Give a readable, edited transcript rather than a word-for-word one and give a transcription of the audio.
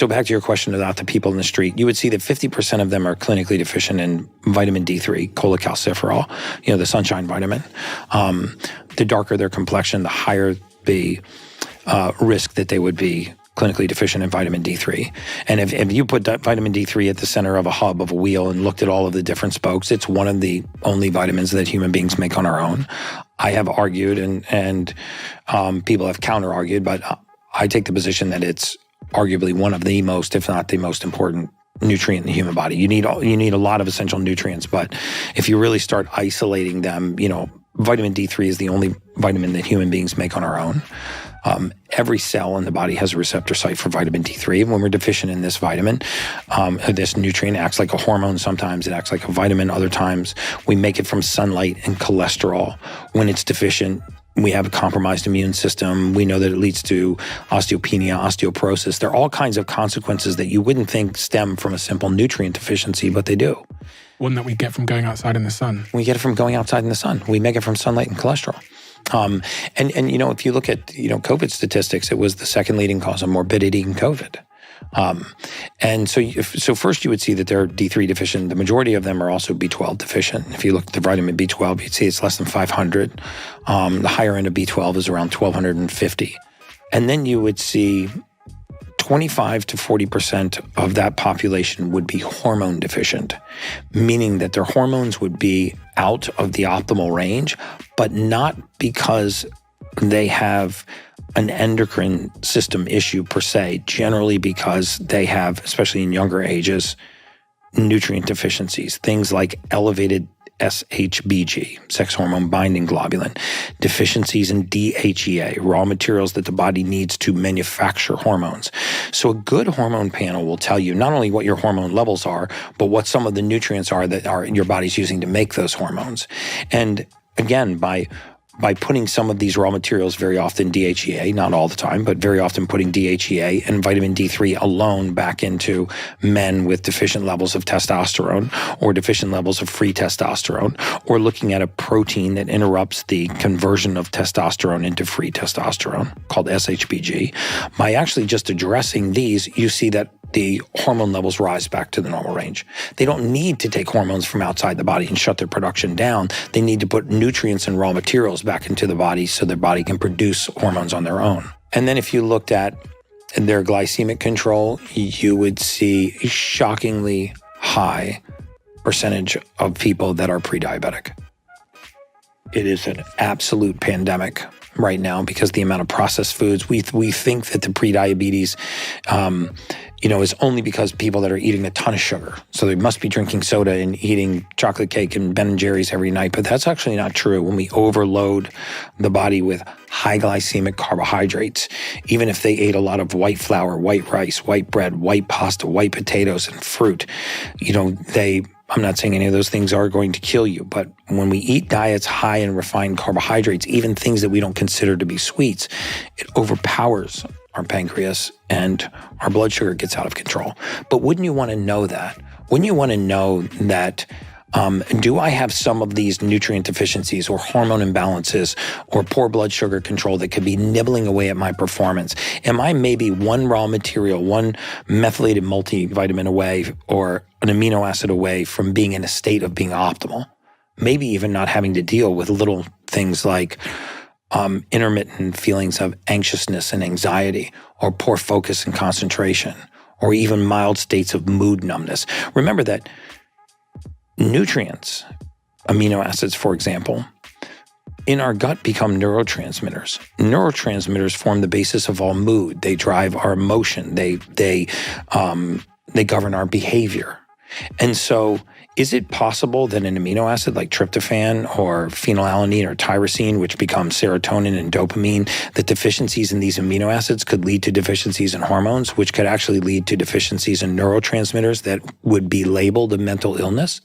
So back to your question about the people in the street, you would see that 50% of them are clinically deficient in vitamin D3, cholecalciferol, the sunshine vitamin. The darker their complexion, the higher the risk that they would be clinically deficient in vitamin D3. And if you put vitamin D3 at the center of a hub of a wheel and looked at all of the different spokes, it's one of the only vitamins that human beings make on our own. I have argued and people have counter-argued, but I take the position that it's arguably one of the most, if not the most important nutrient in the human body. You need a lot of essential nutrients, but if you really start isolating them, vitamin D3 is the only vitamin that human beings make on our own. Every cell in the body has a receptor site for vitamin D3. And when we're deficient in this vitamin, this nutrient acts like a hormone. Sometimes it acts like a vitamin. Other times we make it from sunlight and cholesterol. When it's deficient, we have a compromised immune system. We know that it leads to osteopenia, osteoporosis. There are all kinds of consequences that you wouldn't think stem from a simple nutrient deficiency, but they do. One that we get from going outside in the sun. We get it from going outside in the sun. We make it from sunlight and cholesterol. And if you look at, COVID statistics, it was the second leading cause of morbidity in COVID. And so first you would see that they're D3 deficient. The majority of them are also B12 deficient. If you look at the vitamin B12, you'd see it's less than 500. The higher end of B12 is around 1,250. And then you would see 25 to 40% of that population would be hormone deficient, meaning that their hormones would be out of the optimal range, but not because they have an endocrine system issue per se, generally because they have, especially in younger ages, nutrient deficiencies, things like elevated SHBG, sex hormone binding globulin, deficiencies in DHEA, raw materials that the body needs to manufacture hormones. So a good hormone panel will tell you not only what your hormone levels are, but what some of the nutrients are that your body's using to make those hormones. And again, by putting some of these raw materials, very often DHEA, not all the time, but very often putting DHEA and vitamin D3 alone back into men with deficient levels of testosterone or deficient levels of free testosterone, or looking at a protein that interrupts the conversion of testosterone into free testosterone called SHBG. By actually just addressing these, you see that the hormone levels rise back to the normal range. They don't need to take hormones from outside the body and shut their production down. They need to put nutrients and raw materials back into the body so their body can produce hormones on their own. And then if you looked at their glycemic control, you would see a shockingly high percentage of people that are pre-diabetic. It is an absolute pandemic right now because the amount of processed foods. We think that the pre-diabetes is only because people that are eating a ton of sugar. So they must be drinking soda and eating chocolate cake and Ben & Jerry's every night. But that's actually not true. When we overload the body with high glycemic carbohydrates, even if they ate a lot of white flour, white rice, white bread, white pasta, white potatoes, and fruit, I'm not saying any of those things are going to kill you, but when we eat diets high in refined carbohydrates, even things that we don't consider to be sweets, it overpowers our pancreas and our blood sugar gets out of control. But wouldn't you want to know that? Wouldn't you want to know that do I have some of these nutrient deficiencies or hormone imbalances or poor blood sugar control that could be nibbling away at my performance? Am I maybe one raw material, one methylated multivitamin away or an amino acid away from being in a state of being optimal? Maybe even not having to deal with little things like intermittent feelings of anxiousness and anxiety, or poor focus and concentration, or even mild states of mood numbness. Remember that nutrients, amino acids, for example, in our gut become neurotransmitters. Neurotransmitters form the basis of all mood. They drive our emotion. They govern our behavior. And so is it possible that an amino acid like tryptophan or phenylalanine or tyrosine, which becomes serotonin and dopamine, that deficiencies in these amino acids could lead to deficiencies in hormones, which could actually lead to deficiencies in neurotransmitters that would be labeled a mental illness?